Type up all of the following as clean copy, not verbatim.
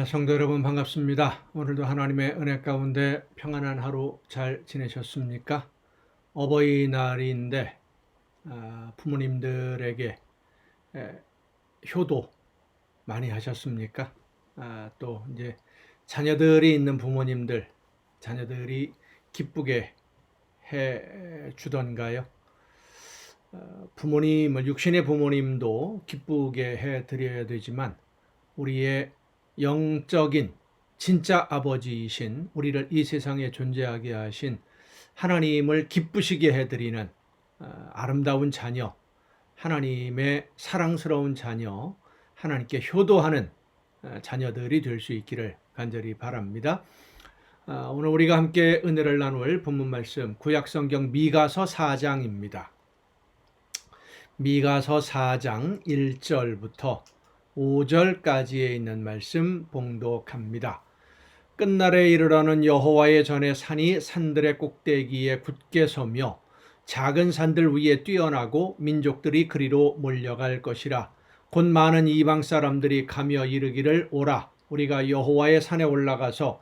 성도 여러분 반갑습니다. 오늘도 하나님의 은혜 가운데 평안한 하루 잘 지내셨습니까? 어버이날인데 부모님들에게 에, 효도 많이 하셨습니까? 또 이제 자녀들이 있는 부모님들, 자녀들이 기쁘게 해 주던가요? 부모님을 육신의 부모님도 기쁘게 해 드려야 되지만 우리의 영적인 진짜 아버지이신 우리를 이 세상에 존재하게 하신 하나님을 기쁘시게 해드리는 아름다운 자녀, 하나님의 사랑스러운 자녀, 하나님께 효도하는 자녀들이 될 수 있기를 간절히 바랍니다. 오늘 우리가 함께 은혜를 나눌 본문 말씀 구약성경 미가서 4장입니다. 미가서 4장 1절부터 5절까지에 있는 말씀 봉독합니다. 끝날에 이르러는 여호와의 전에 산이 산들의 꼭대기에 굳게 서며 작은 산들 위에 뛰어나고 민족들이 그리로 몰려갈 것이라. 곧 많은 이방 사람들이 가며 이르기를 오라 우리가 여호와의 산에 올라가서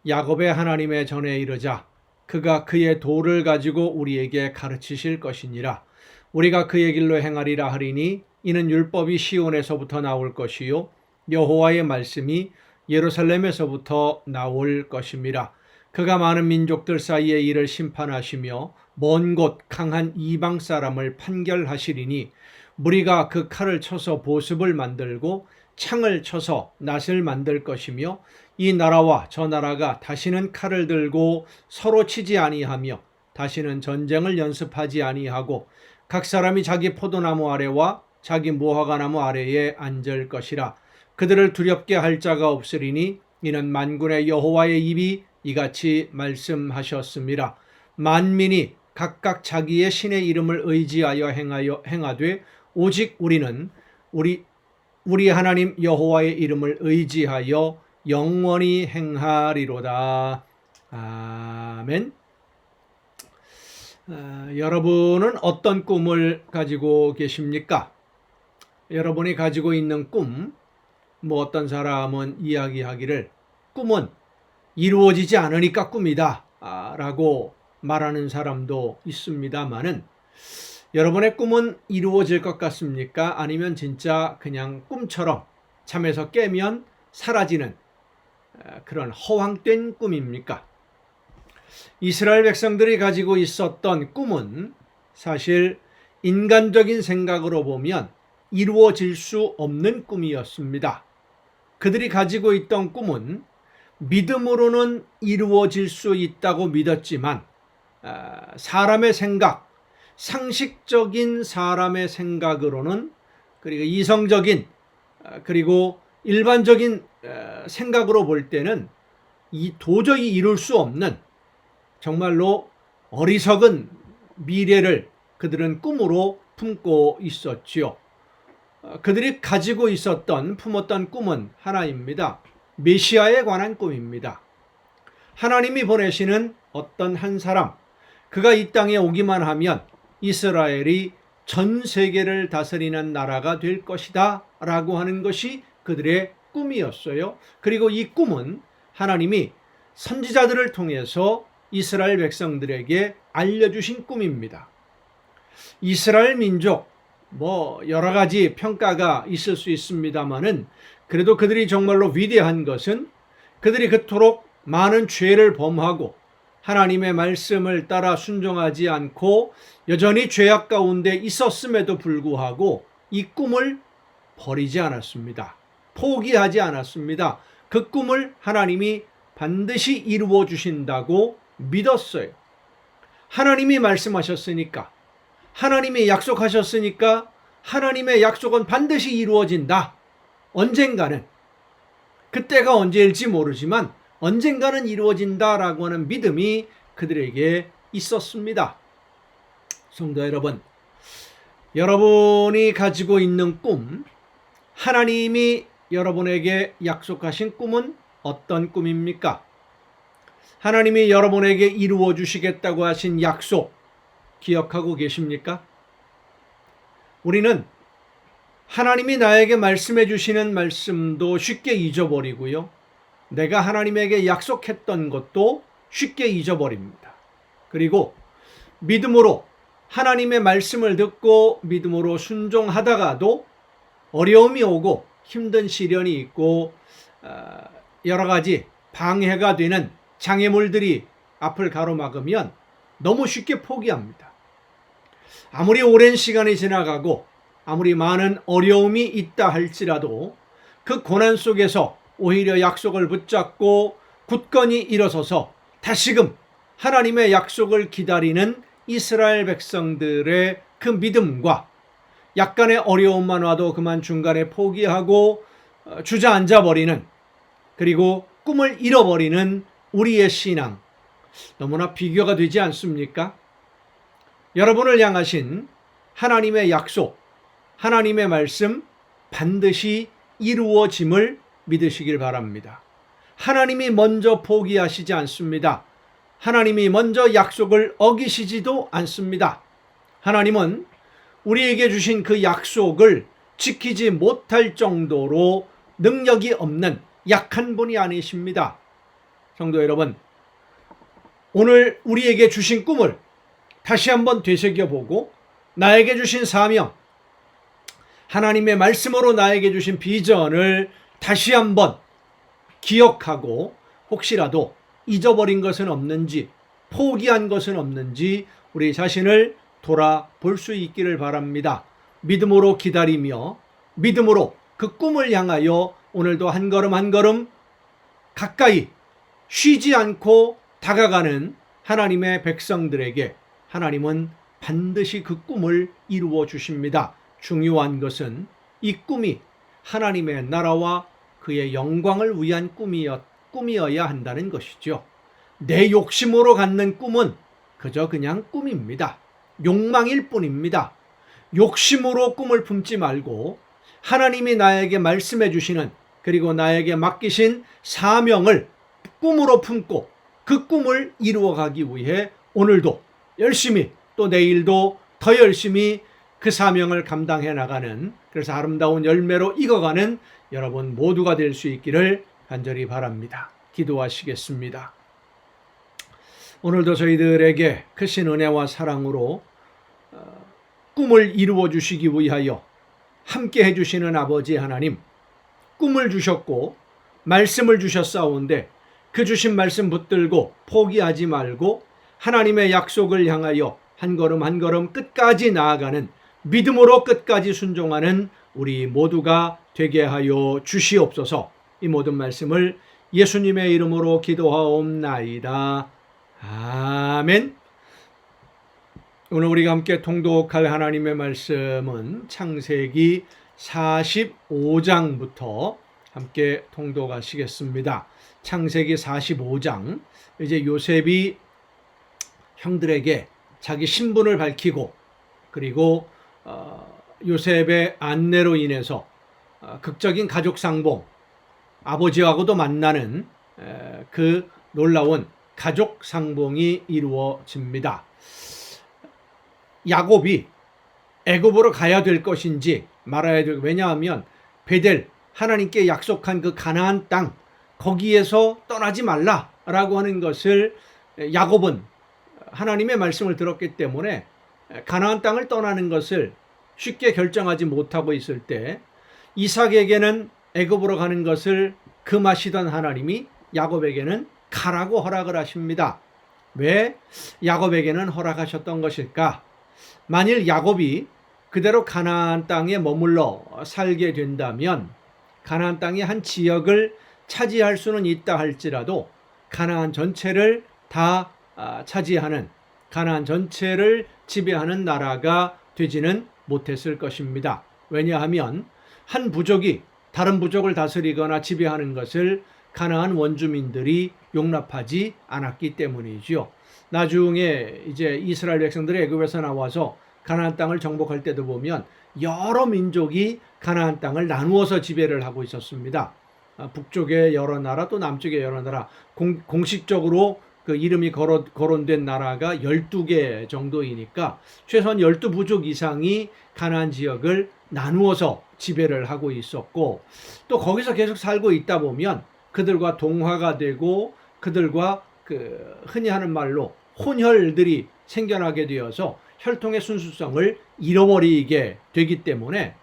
야곱의 하나님의 전에 이르자. 그가 그의 도를 가지고 우리에게 가르치실 것이니라. 우리가 그의 길로 행하리라 하리니 이는 율법이 시온에서부터 나올 것이요 여호와의 말씀이 예루살렘에서부터 나올 것임이라. 그가 많은 민족들 사이에 이를 심판하시며 먼 곳 강한 이방 사람을 판결하시리니 무리가 그 칼을 쳐서 보습을 만들고 창을 쳐서 낫을 만들 것이며 이 나라와 저 나라가 다시는 칼을 들고 서로 치지 아니하며 다시는 전쟁을 연습하지 아니하고 각 사람이 자기 포도나무 아래와 자기 무화과나무 아래에 앉을 것이라. 그들을 두렵게 할 자가 없으리니 이는 만군의 여호와의 입이 이같이 말씀하셨습니다. 만민이 각각 자기의 신의 이름을 의지하여 행하되 오직 우리는 우리 하나님 여호와의 이름을 의지하여 영원히 행하리로다. 아멘. 여러분은 어떤 꿈을 가지고 계십니까? 여러분이 가지고 있는 꿈, 어떤 사람은 이야기하기를 꿈은 이루어지지 않으니까 꿈이다 라고 말하는 사람도 있습니다만은 여러분의 꿈은 이루어질 것 같습니까? 아니면 진짜 그냥 꿈처럼 잠에서 깨면 사라지는 그런 허황된 꿈입니까? 이스라엘 백성들이 가지고 있었던 꿈은 사실 인간적인 생각으로 보면 이루어질 수 없는 꿈이었습니다. 그들이 가지고 있던 꿈은 믿음으로는 이루어질 수 있다고 믿었지만 사람의 생각, 상식적인 사람의 생각으로는 그리고 이성적인 그리고 일반적인 생각으로 볼 때는 도저히 이룰 수 없는 정말로 어리석은 미래를 그들은 꿈으로 품고 있었지요. 그들이 가지고 있었던 품었던 꿈은 하나입니다. 메시아에 관한 꿈입니다. 하나님이 보내시는 어떤 한 사람, 그가 이 땅에 오기만 하면 이스라엘이 전 세계를 다스리는 나라가 될 것이다 라고 하는 것이 그들의 꿈이었어요. 그리고 이 꿈은 하나님이 선지자들을 통해서 이스라엘 백성들에게 알려주신 꿈입니다. 이스라엘 민족, 여러 가지 평가가 있을 수 있습니다만은 그래도 그들이 정말로 위대한 것은 그들이 그토록 많은 죄를 범하고 하나님의 말씀을 따라 순종하지 않고 여전히 죄악 가운데 있었음에도 불구하고 이 꿈을 버리지 않았습니다. 포기하지 않았습니다. 그 꿈을 하나님이 반드시 이루어 주신다고 믿었어요. 하나님이 말씀하셨으니까, 하나님이 약속하셨으니까 하나님의 약속은 반드시 이루어진다. 언젠가는, 그때가 언제일지 모르지만 언젠가는 이루어진다라고 하는 믿음이 그들에게 있었습니다. 성도 여러분, 여러분이 가지고 있는 꿈, 하나님이 여러분에게 약속하신 꿈은 어떤 꿈입니까? 하나님이 여러분에게 이루어 주시겠다고 하신 약속 기억하고 계십니까? 우리는 하나님이 나에게 말씀해 주시는 말씀도 쉽게 잊어버리고요. 내가 하나님에게 약속했던 것도 쉽게 잊어버립니다. 그리고 믿음으로 하나님의 말씀을 듣고 믿음으로 순종하다가도 어려움이 오고 힘든 시련이 있고 여러 가지 방해가 되는 장애물들이 앞을 가로막으면 너무 쉽게 포기합니다. 아무리 오랜 시간이 지나가고 아무리 많은 어려움이 있다 할지라도 그 고난 속에서 오히려 약속을 붙잡고 굳건히 일어서서 다시금 하나님의 약속을 기다리는 이스라엘 백성들의 그 믿음과 약간의 어려움만 와도 그만 중간에 포기하고 주저앉아 버리는, 그리고 꿈을 잃어버리는 우리의 신앙, 너무나 비교가 되지 않습니까? 여러분을 향하신 하나님의 약속, 하나님의 말씀 반드시 이루어짐을 믿으시길 바랍니다. 하나님이 먼저 포기하시지 않습니다. 하나님이 먼저 약속을 어기시지도 않습니다. 하나님은 우리에게 주신 그 약속을 지키지 못할 정도로 능력이 없는 약한 분이 아니십니다. 성도 여러분, 오늘 우리에게 주신 꿈을 다시 한번 되새겨보고 나에게 주신 사명, 하나님의 말씀으로 나에게 주신 비전을 다시 한번 기억하고 혹시라도 잊어버린 것은 없는지, 포기한 것은 없는지 우리 자신을 돌아볼 수 있기를 바랍니다. 믿음으로 기다리며 믿음으로 그 꿈을 향하여 오늘도 한 걸음 한 걸음 가까이 쉬지 않고 다가가는 하나님의 백성들에게 하나님은 반드시 그 꿈을 이루어 주십니다. 중요한 것은 이 꿈이 하나님의 나라와 그의 영광을 위한 꿈이어야 한다는 것이죠. 내 욕심으로 갖는 꿈은 그저 그냥 꿈입니다. 욕망일 뿐입니다. 욕심으로 꿈을 품지 말고 하나님이 나에게 말씀해 주시는, 그리고 나에게 맡기신 사명을 꿈으로 품고 그 꿈을 이루어가기 위해 오늘도 열심히, 또 내일도 더 열심히 그 사명을 감당해 나가는, 그래서 아름다운 열매로 익어가는 여러분 모두가 될 수 있기를 간절히 바랍니다. 기도하시겠습니다. 오늘도 저희들에게 크신 은혜와 사랑으로 꿈을 이루어 주시기 위하여 함께 해주시는 아버지 하나님, 꿈을 주셨고 말씀을 주셨사온데 그 주신 말씀 붙들고 포기하지 말고 하나님의 약속을 향하여 한 걸음 한 걸음 끝까지 나아가는, 믿음으로 끝까지 순종하는 우리 모두가 되게 하여 주시옵소서. 이 모든 말씀을 예수님의 이름으로 기도하옵나이다. 아멘. 오늘 우리가 함께 통독할 하나님의 말씀은 창세기 45장부터 함께 통독하시겠습니다. 창세기 45장, 이제 요셉이 형들에게 자기 신분을 밝히고, 그리고 요셉의 안내로 인해서 극적인 가족 상봉, 아버지하고도 만나는 그 놀라운 가족 상봉이 이루어집니다. 야곱이 애굽으로 가야 될 것인지 말아야 될, 왜냐하면 베델, 하나님께 약속한 그 가나안 땅, 거기에서 떠나지 말라라고 하는 것을 야곱은 하나님의 말씀을 들었기 때문에 가나안 땅을 떠나는 것을 쉽게 결정하지 못하고 있을 때 이삭에게는 애굽으로 가는 것을 금하시던 하나님이 야곱에게는 가라고 허락을 하십니다. 왜 야곱에게는 허락하셨던 것일까? 만일 야곱이 그대로 가나안 땅에 머물러 살게 된다면 가나안 땅의 한 지역을 차지할 수는 있다 할지라도 가나안 전체를 다 차지하는, 가나안 전체를 지배하는 나라가 되지는 못했을 것입니다. 왜냐하면 한 부족이 다른 부족을 다스리거나 지배하는 것을 가나안 원주민들이 용납하지 않았기 때문이죠. 나중에 이제 이스라엘 백성들이 애굽에서 나와서 가나안 땅을 정복할 때도 보면 여러 민족이 가나안 땅을 나누어서 지배를 하고 있었습니다. 북쪽의 여러 나라, 또 남쪽의 여러 나라, 공식적으로 그 이름이 거론된 나라가 12개 정도이니까 최소한 12부족 이상이 가나안 지역을 나누어서 지배를 하고 있었고, 또 거기서 계속 살고 있다 보면 그들과 동화가 되고 그들과 흔히 하는 말로 혼혈들이 생겨나게 되어서 혈통의 순수성을 잃어버리게 되기 때문에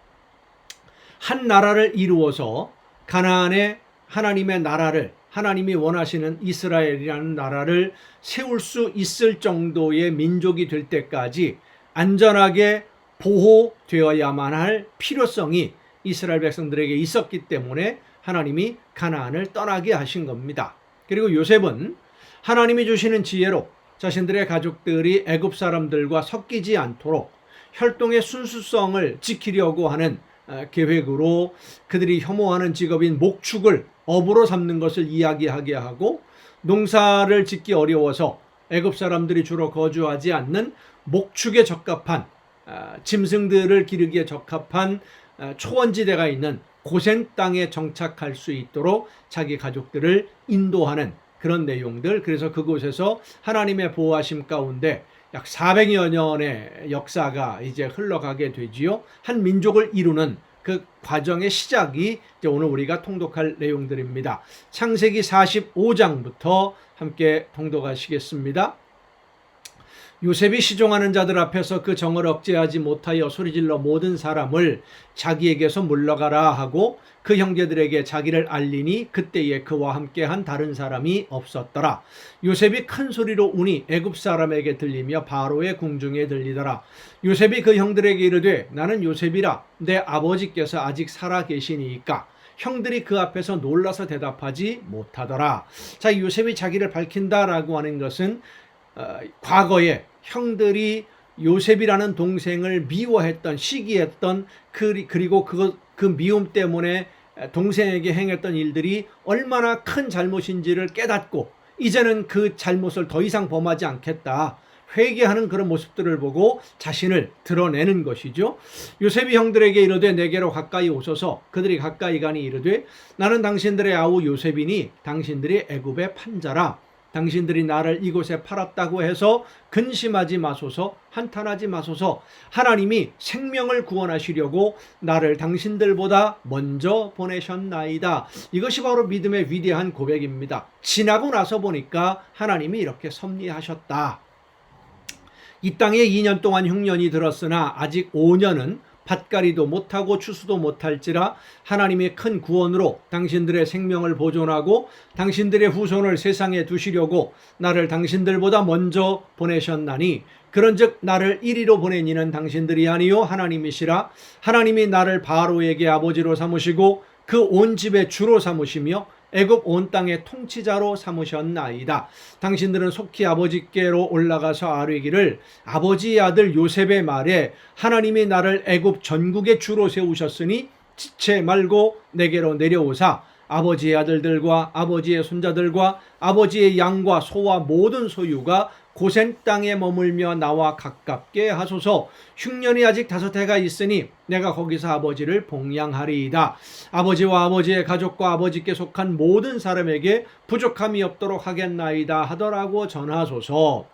한 나라를 이루어서 가나안의 하나님의 나라를, 하나님이 원하시는 이스라엘이라는 나라를 세울 수 있을 정도의 민족이 될 때까지 안전하게 보호되어야만 할 필요성이 이스라엘 백성들에게 있었기 때문에 하나님이 가나안을 떠나게 하신 겁니다. 그리고 요셉은 하나님이 주시는 지혜로 자신들의 가족들이 애굽 사람들과 섞이지 않도록 혈통의 순수성을 지키려고 하는 계획으로 그들이 혐오하는 직업인 목축을 업으로 삼는 것을 이야기하게 하고, 농사를 짓기 어려워서 애굽 사람들이 주로 거주하지 않는 목축에 적합한 짐승들을 기르기에 적합한 초원지대가 있는 고센 땅에 정착할 수 있도록 자기 가족들을 인도하는 그런 내용들. 그래서 그곳에서 하나님의 보호하심 가운데 약 400여 년의 역사가 이제 흘러가게 되지요. 한 민족을 이루는 그 과정의 시작이 이제 오늘 우리가 통독할 내용들입니다. 창세기 45장부터 함께 통독하시겠습니다. 요셉이 시종하는 자들 앞에서 그 정을 억제하지 못하여 소리질러 모든 사람을 자기에게서 물러가라 하고 그 형제들에게 자기를 알리니 그때에 그와 함께한 다른 사람이 없었더라. 요셉이 큰 소리로 우니 애굽 사람에게 들리며 바로의 궁중에 들리더라. 요셉이 그 형들에게 이르되 나는 요셉이라. 내 아버지께서 아직 살아 계시니이까. 형들이 그 앞에서 놀라서 대답하지 못하더라. 자, 요셉이 자기를 밝힌다라고 하는 것은 과거에 형들이 요셉이라는 동생을 미워했던, 시기했던, 그리고 그 미움 때문에 동생에게 행했던 일들이 얼마나 큰 잘못인지를 깨닫고 이제는 그 잘못을 더 이상 범하지 않겠다, 회개하는 그런 모습들을 보고 자신을 드러내는 것이죠. 요셉이 형들에게 이르되 내게로 가까이 오소서. 그들이 가까이 가니 이르되 나는 당신들의 아우 요셉이니 당신들이 애굽의 판자라. 당신들이 나를 이곳에 팔았다고 해서 근심하지 마소서, 한탄하지 마소서. 하나님이 생명을 구원하시려고 나를 당신들보다 먼저 보내셨나이다. 이것이 바로 믿음의 위대한 고백입니다. 지나고 나서 보니까 하나님이 이렇게 섭리하셨다. 이 땅에 2년 동안 흉년이 들었으나 아직 5년은 밭갈이도 못하고 추수도 못할지라 하나님의 큰 구원으로 당신들의 생명을 보존하고 당신들의 후손을 세상에 두시려고 나를 당신들보다 먼저 보내셨나니 그런즉 나를 이리로 보낸 이는 당신들이 아니요 하나님이시라. 하나님이 나를 바로에게 아버지로 삼으시고 그 온 집의 주로 삼으시며 애굽 온 땅의 통치자로 삼으셨나이다. 당신들은 속히 아버지께로 올라가서 아뢰기를 아버지의 아들 요셉의 말에 하나님이 나를 애굽 전국의 주로 세우셨으니 지체 말고 내게로 내려오사 아버지의 아들들과 아버지의 손자들과 아버지의 양과 소와 모든 소유가 고센 땅에 머물며 나와 가깝게 하소서. 흉년이 아직 5해가 있으니 내가 거기서 아버지를 봉양하리이다. 아버지와 아버지의 가족과 아버지께 속한 모든 사람에게 부족함이 없도록 하겠나이다 하더라고 전하소서.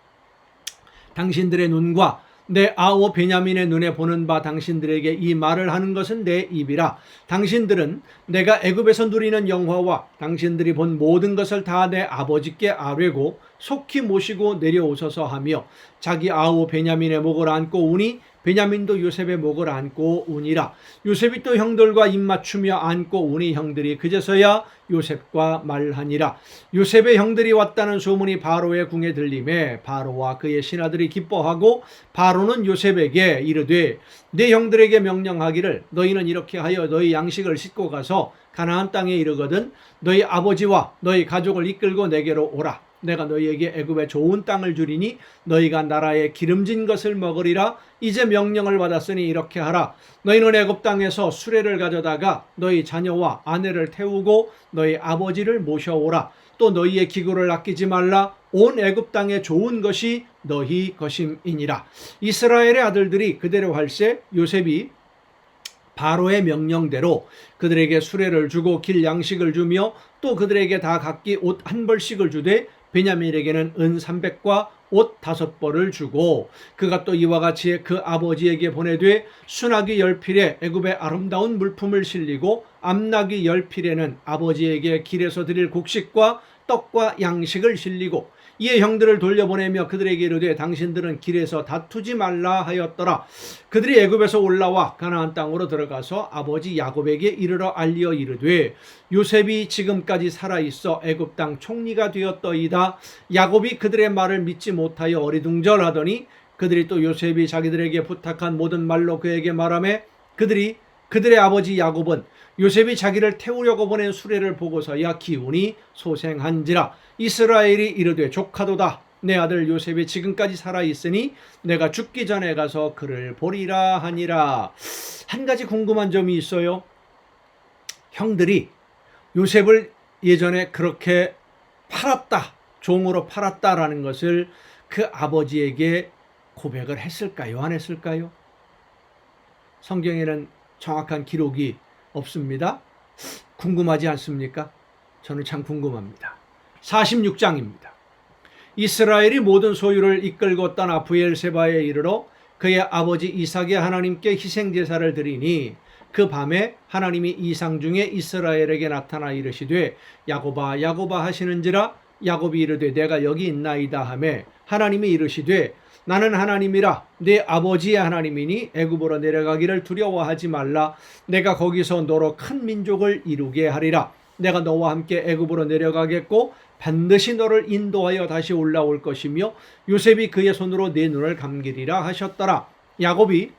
당신들의 눈과 내 아우 베냐민의 눈에 보는 바 당신들에게 이 말을 하는 것은 내 입이라. 당신들은 내가 애굽에서 누리는 영화와 당신들이 본 모든 것을 다 내 아버지께 아뢰고 속히 모시고 내려오소서 하며 자기 아우 베냐민의 목을 안고 우니 베냐민도 요셉의 목을 안고 우니라. 요셉이 또 형들과 입맞추며 안고 우니 형들이 그제서야 요셉과 말하니라. 요셉의 형들이 왔다는 소문이 바로의 궁에 들림에 바로와 그의 신하들이 기뻐하고 바로는 요셉에게 이르되 네 형들에게 명령하기를 너희는 이렇게 하여 너희 양식을 싣고 가서 가나안 땅에 이르거든 너희 아버지와 너희 가족을 이끌고 내게로 오라. 내가 너희에게 애굽의 좋은 땅을 주리니 너희가 나라의 기름진 것을 먹으리라. 이제 명령을 받았으니 이렇게 하라. 너희는 애굽 땅에서 수레를 가져다가 너희 자녀와 아내를 태우고 너희 아버지를 모셔오라. 또 너희의 기구를 아끼지 말라. 온 애굽 땅에 좋은 것이 너희 것임이니라. 이스라엘의 아들들이 그대로 할세 요셉이 바로의 명령대로 그들에게 수레를 주고 길 양식을 주며 또 그들에게 다 각기 옷 한 벌씩을 주되 베냐민에게는 은 300과 옷 5벌을 주고 그가 또 이와 같이 그 아버지에게 보내되 순하기 10필에 애굽의 아름다운 물품을 실리고 암나기 10필에는 아버지에게 길에서 드릴 곡식과 떡과 양식을 실리고 이에 형들을 돌려보내며 그들에게 이르되 당신들은 길에서 다투지 말라 하였더라. 그들이 애굽에서 올라와 가나안 땅으로 들어가서 아버지 야곱에게 이르러 알리어 이르되 요셉이 지금까지 살아있어 애굽 땅 총리가 되었더이다. 야곱이 그들의 말을 믿지 못하여 어리둥절하더니 그들이 또 요셉이 자기들에게 부탁한 모든 말로 그에게 말하며 그들의 아버지 야곱은 요셉이 자기를 태우려고 보낸 수레를 보고서야 기운이 소생한지라. 이스라엘이 이르되 조카도다. 내 아들 요셉이 지금까지 살아있으니 내가 죽기 전에 가서 그를 보리라 하니라. 한 가지 궁금한 점이 있어요. 형들이 요셉을 예전에 그렇게 팔았다, 종으로 팔았다라는 것을 그 아버지에게 고백을 했을까요? 안 했을까요? 성경에는 정확한 기록이 없습니다. 궁금하지 않습니까? 저는 참 궁금합니다. 46장입니다. 이스라엘이 모든 소유를 이끌고 떠나 브엘세바에 이르러 그의 아버지 이삭의 하나님께 희생제사를 드리니 그 밤에 하나님이 이상 중에 이스라엘에게 나타나 이르시되 야곱아 야곱아 하시는지라. 야곱이 이르되 내가 여기 있나이다 하매 하나님이 이르시되 나는 하나님이라 네 아버지의 하나님이니 애굽으로 내려가기를 두려워하지 말라. 내가 거기서 너로 큰 민족을 이루게 하리라. 내가 너와 함께 애굽으로 내려가겠고 반드시 너를 인도하여 다시 올라올 것이며 요셉이 그의 손으로 네 눈을 감기리라 하셨더라. 야곱이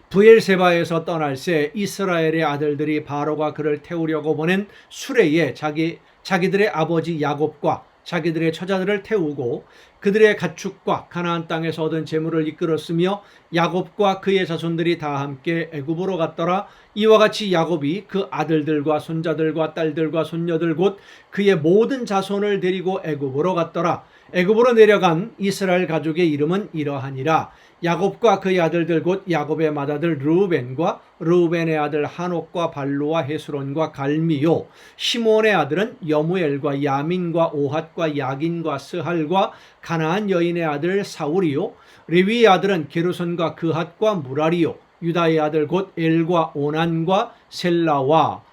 브엘세바에서 떠날새 이스라엘의 아들들이 바로가 그를 태우려고 보낸 수레에 자기들의 아버지 야곱과 자기들의 처자들을 태우고 그들의 가축과 가나안 땅에서 얻은 재물을 이끌었으며 야곱과 그의 자손들이 다 함께 애굽으로 갔더라. 이와 같이 야곱이 그 아들들과 손자들과 딸들과 손녀들 곧 그의 모든 자손을 데리고 애굽으로 갔더라. 애굽으로 내려간 이스라엘 가족의 이름은 이러하니라. 야곱과 그의 아들들 곧 야곱의 맏아들 르우벤과 르우벤의 아들 한옥과 발루와 헤스론과 갈미요. 시몬의 아들은 여무엘과 야민과 오핫과 야긴과 스할과 가나안 여인의 아들 사울이요. 레위의 아들은 게르손과 그핫과 무라리요. 유다의 아들 곧 엘과 오난과 셀라와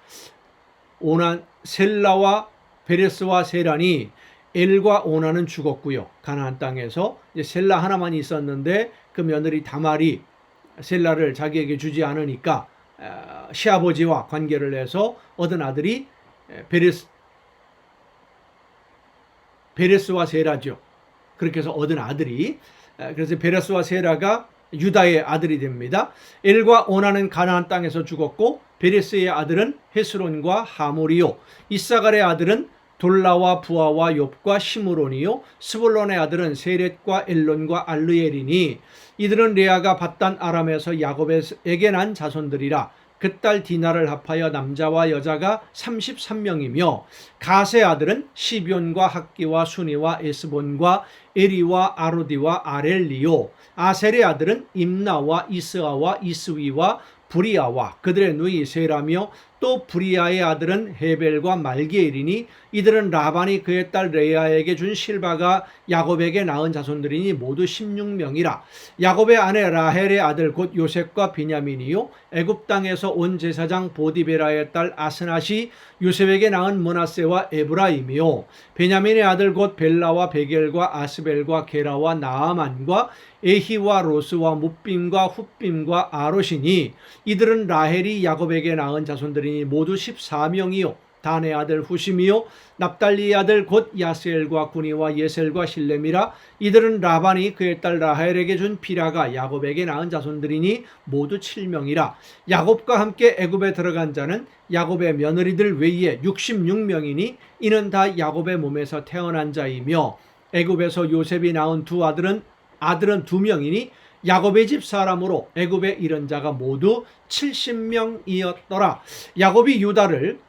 베레스와 세란이 엘과 오난은 죽었고요. 가나안 땅에서 이제 셀라 하나만 있었는데 그 며느리 다말이 셀라를 자기에게 주지 않으니까 시아버지와 관계를 해서 얻은 아들이 베레스와 세라죠. 그렇게 해서 얻은 아들이 그래서 베레스와 세라가 유다의 아들이 됩니다. 엘과 오나는 가나안 땅에서 죽었고 베레스의 아들은 헤스론과 하몰이요. 이사갈의 아들은 돌라와 부아와 욥과 시므론이요. 스불론의 아들은 세렛과 엘론과 알르엘이니 이들은 레아가 밧단 아람에서 야곱에게 난 자손들이라. 그 딸 디나를 합하여 남자와 여자가 33명이며 가세 아들은 시비온과 학기와 순이와 에스본과 에리와 아로디와 아렐리요. 아셀의 아들은 임나와 이스아와 이스위와 브리아와 그들의 누이 세라며 또 브리아의 아들은 헤벨과 말기엘이니 이들은 라반이 그의 딸 레아에게 준 실바가 야곱에게 낳은 자손들이니 모두 16명이라. 야곱의 아내 라헬의 아들 곧 요셉과 비냐민이요. 애굽 땅에서 온 제사장 보디베라의 딸 아스낫이 요셉에게 낳은 므낫세와 에브라임이요. 베냐민의 아들 곧 벨라와 베겔과 아스벨과 게라와 나아만과 에히와 로스와 뭇빔과 훗빔과 아롯이니 이들은 라헬이 야곱에게 낳은 자손들이니 모두 14명이요. 단의 아들 후심이요. 납달리의 아들 곧 야스엘과 구니와 예셀과 실렘이라. 이들은 라반이 그의 딸 라헬에게 준 비라가 야곱에게 낳은 자손들이니 모두 7명이라. 야곱과 함께 애굽에 들어간 자는 야곱의 며느리들 외에 66명이니 이는 다 야곱의 몸에서 태어난 자이며 애굽에서 요셉이 낳은 두 아들은 2명이니 야곱의 집 사람으로 애굽에 이른 자가 모두 70명이었더라. 야곱이 유다를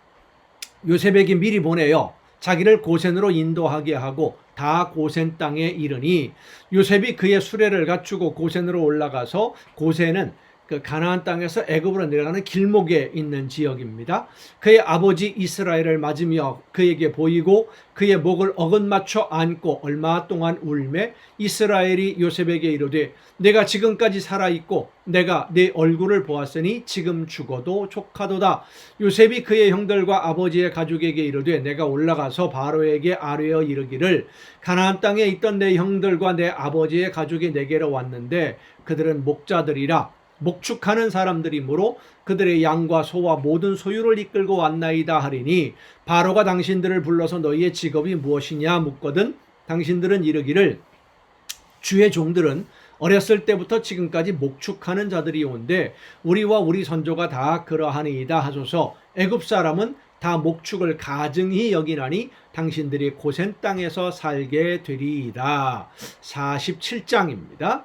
요셉에게 미리 보내어 자기를 고센으로 인도하게 하고 다 고센 땅에 이르니 요셉이 그의 수레를 갖추고 고센으로 올라가서 고센은 그 가나안 땅에서 애굽으로 내려가는 길목에 있는 지역입니다. 그의 아버지 이스라엘을 맞으며 그에게 보이고 그의 목을 어긋맞춰 안고 얼마 동안 울매 이스라엘이 요셉에게 이르되 내가 지금까지 살아있고 내가 네 얼굴을 보았으니 지금 죽어도 족하도다. 요셉이 그의 형들과 아버지의 가족에게 이르되 내가 올라가서 바로에게 아뢰어 이르기를 가나안 땅에 있던 내 형들과 내 아버지의 가족이 내게로 왔는데 그들은 목자들이라 목축하는 사람들이므로 그들의 양과 소와 모든 소유를 이끌고 왔나이다 하리니 바로가 당신들을 불러서 너희의 직업이 무엇이냐 묻거든 당신들은 이르기를 주의 종들은 어렸을 때부터 지금까지 목축하는 자들이온데 우리와 우리 선조가 다 그러하니이다 하소서. 애굽 사람은 다 목축을 가증히 여기나니 당신들이 고센 땅에서 살게 되리이다. 47장입니다.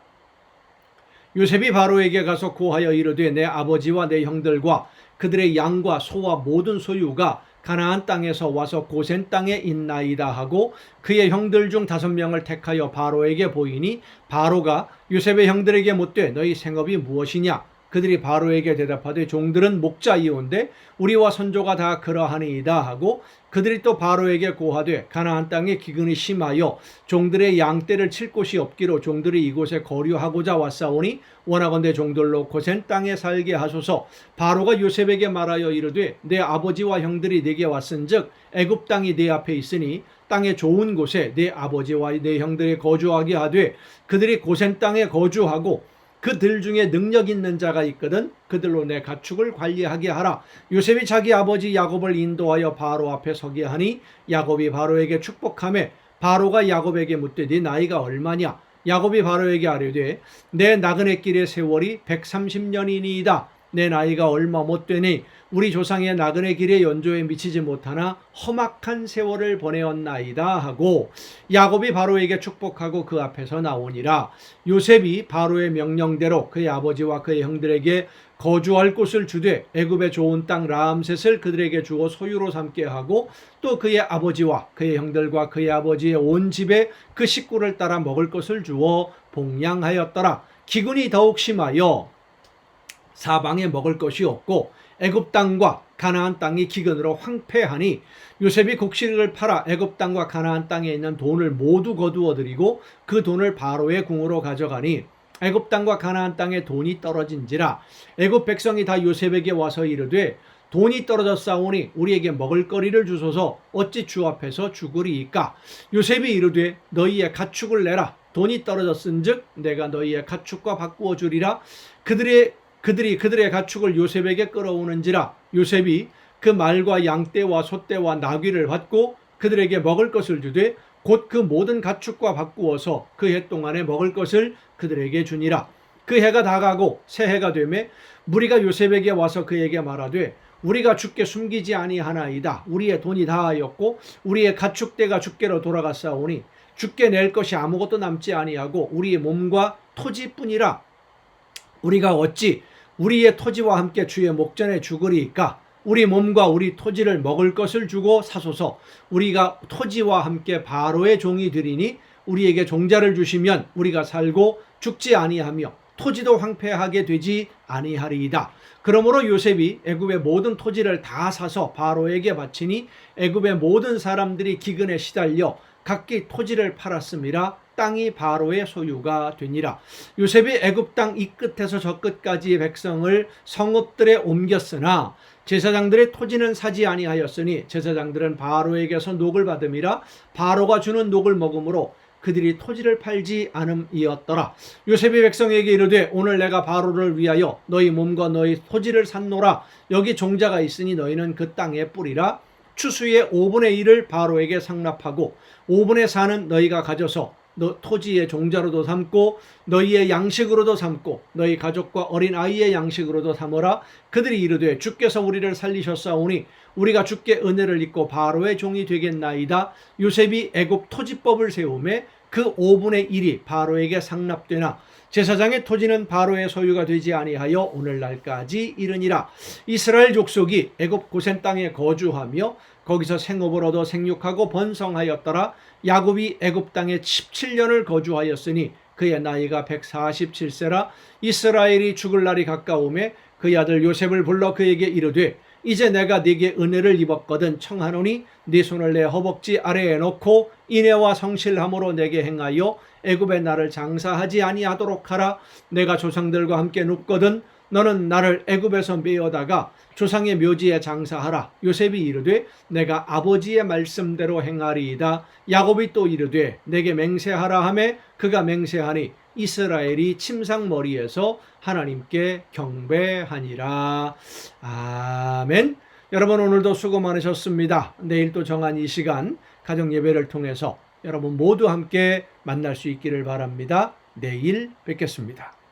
요셉이 바로에게 가서 고하여 이르되 내 아버지와 내 형들과 그들의 양과 소와 모든 소유가 가나안 땅에서 와서 고센 땅에 있나이다 하고 그의 형들 중 5명을 택하여 바로에게 보이니 바로가 요셉의 형들에게 묻되 너희 생업이 무엇이냐 그들이 바로에게 대답하되 종들은 목자이온데 우리와 선조가 다 그러하니이다 하고 그들이 또 바로에게 고하되 가나안 땅에 기근이 심하여 종들의 양떼를 칠 곳이 없기로 종들이 이곳에 거류하고자 왔사오니 원하건대 종들로 고센 땅에 살게 하소서. 바로가 요셉에게 말하여 이르되 내 아버지와 형들이 내게 왔은즉 애굽 땅이 내 앞에 있으니 땅의 좋은 곳에 내 아버지와 내 형들이 거주하게 하되 그들이 고센 땅에 거주하고 그들 중에 능력 있는 자가 있거든 그들로 내 가축을 관리하게 하라. 요셉이 자기 아버지 야곱을 인도하여 바로 앞에 서게 하니 야곱이 바로에게 축복하매 바로가 야곱에게 묻되 네 나이가 얼마냐. 야곱이 바로에게 아뢰되 내 나그네 길의 세월이 130년이니이다. 내 나이가 얼마 못 되니 우리 조상의 나그네 길의 연조에 미치지 못하나 험악한 세월을 보내었나이다 하고 야곱이 바로에게 축복하고 그 앞에서 나오니라. 요셉이 바로의 명령대로 그의 아버지와 그의 형들에게 거주할 곳을 주되 애굽의 좋은 땅 라암셋을 그들에게 주어 소유로 삼게 하고 또 그의 아버지와 그의 형들과 그의 아버지의 온 집에 그 식구를 따라 먹을 것을 주어 복량하였더라. 기근이 더욱 심하여 사방에 먹을 것이 없고 애굽 땅과 가나안 땅이 기근으로 황폐하니 요셉이 곡식을 팔아 애굽 땅과 가나안 땅에 있는 돈을 모두 거두어 들이고 그 돈을 바로의 궁으로 가져가니 애굽 땅과 가나안 땅에 돈이 떨어진지라. 애굽 백성이 다 요셉에게 와서 이르되 돈이 떨어졌사오니 우리에게 먹을 거리를 주소서. 어찌 주 앞에서 죽으리이까. 요셉이 이르되 너희의 가축을 내라. 돈이 떨어졌은즉 내가 너희의 가축과 바꾸어 주리라. 그들이 그들의 가축을 요셉에게 끌어오는지라. 요셉이 그 말과 양떼와 소떼와 나귀를 받고 그들에게 먹을 것을 주되 곧 그 모든 가축과 바꾸어서 그 해 동안에 먹을 것을 그들에게 주니라. 그 해가 다가고 새해가 되매 무리가 요셉에게 와서 그에게 말하되 우리가 주께 숨기지 아니하나이다. 우리의 돈이 다하였고 우리의 가축대가 주께로 돌아갔사오니 주께 낼 것이 아무것도 남지 아니하고 우리의 몸과 토지뿐이라. 우리가 어찌 우리의 토지와 함께 주의 목전에 죽으리이까. 우리 몸과 우리 토지를 먹을 것을 주고 사소서. 우리가 토지와 함께 바로의 종이 되리니 우리에게 종자를 주시면 우리가 살고 죽지 아니하며 토지도 황폐하게 되지 아니하리이다. 그러므로 요셉이 애굽의 모든 토지를 다 사서 바로에게 바치니 애굽의 모든 사람들이 기근에 시달려 각기 토지를 팔았음이라. 땅이 바로의 소유가 되니라. 요셉이 애굽 땅 이 끝에서 저 끝까지의 백성을 성읍들에 옮겼으나 제사장들의 토지는 사지 아니하였으니 제사장들은 바로에게서 녹을 받음이라. 바로가 주는 녹을 먹음으로 그들이 토지를 팔지 않음이었더라. 요셉이 백성에게 이르되 오늘 내가 바로를 위하여 너희 몸과 너희 토지를 샀노라. 여기 종자가 있으니 너희는 그 땅에 뿌리라. 추수의 5분의 1을 바로에게 상납하고 5분의 4는 너희가 가져서 너 토지의 종자로도 삼고 너희의 양식으로도 삼고 너희 가족과 어린 아이의 양식으로도 삼으라. 그들이 이르되 주께서 우리를 살리셨사오니 우리가 주께 은혜를 입고 바로의 종이 되겠나이다. 요셉이 애굽 토지법을 세우매 그 5분의 1이 바로에게 상납되나 제사장의 토지는 바로의 소유가 되지 아니하여 오늘날까지 이르니라. 이스라엘 족속이 애굽 고센 땅에 거주하며 거기서 생업을 얻어 생육하고 번성하였더라. 야곱이 애굽 땅에 17년을 거주하였으니 그의 나이가 147세라. 이스라엘이 죽을 날이 가까우매 그의 아들 요셉을 불러 그에게 이르되 이제 내가 네게 은혜를 입었거든 청하노니 네 손을 내 허벅지 아래에 놓고 인애와 성실함으로 내게 행하여 애굽에 나를 장사하지 아니하도록 하라. 내가 조상들과 함께 눕거든 너는 나를 애굽에서 메어다가 조상의 묘지에 장사하라. 요셉이 이르되 내가 아버지의 말씀대로 행하리이다. 야곱이 또 이르되 내게 맹세하라 하매 그가 맹세하니 이스라엘이 침상머리에서 하나님께 경배하니라. 아멘. 여러분 오늘도 수고 많으셨습니다. 내일 또 정한 이 시간 가정예배를 통해서 여러분 모두 함께 만날 수 있기를 바랍니다. 내일 뵙겠습니다.